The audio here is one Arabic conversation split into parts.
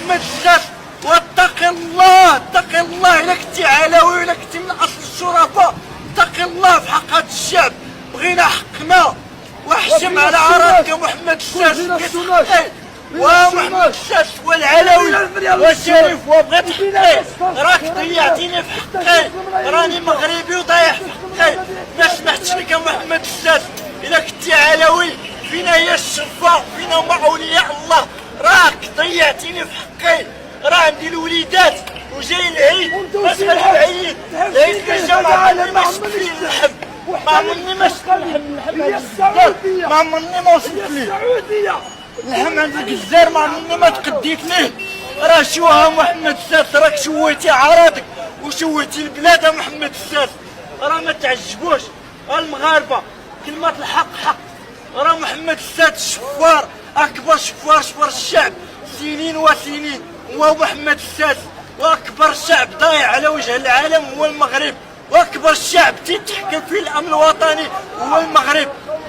محمد السادس واتق الله، اتق الله. الا كنتي علوي ولا كنتي من اصل الشرفاء اتق الله في حق هذا الشعب. بغينا حقنا واحشم على عراك يا محمد السادس. ومحمد السادس والعلوي والشريف وبغيت حقي. راك ضيعتيني في حقي، راني مغربي وضايع في حقي. ما سمحتش لك يا محمد السادس. الا كنتي علوي فينا هي الشرفة، فينا مع اولياء الله. راك ضيعتيني في حقي. راه عندي الوليدات وجاي العيد، اسمع العيد، العيد كيجا ما عمرني ما شفت فيه اللحم، ما عمرني ما شفت اللحم، ما عمرني ما وصلت ليه اللحم عند الجزار، ما عمرني ما تقديت ليه. راه شوها محمد السادس، راك شويتي عراضك وشويتي البلاد يا محمد السادس. راه ما تعجبوش المغاربه، كلمه الحق حق. راه محمد السادس شفار، اكبر شفار شفار الشعب سنين وسنين هو محمد السادس. واكبر شعب ضايع على وجه العالم هو المغرب، واكبر شعب تتحكم فيه الامن الوطني هو المغرب.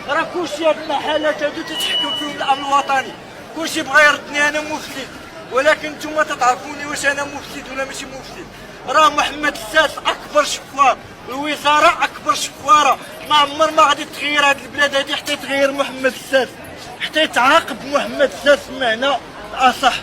راه كلشي هاد المحلات هادو تتحكم فيهم الامن الوطني. كلشي بغا يردني انا مفسد، ولكن نتوما تتعرفوني واش انا مفسد ولا ماشي مفسد. راه محمد السادس اكبر شفار، الوزاره اكبر شفاره. ما عمر ما غادي تغير هاد البلاد هادي حتى يتغير محمد السادس، حتى يتعاقب محمد السادس بمعنى الاصح.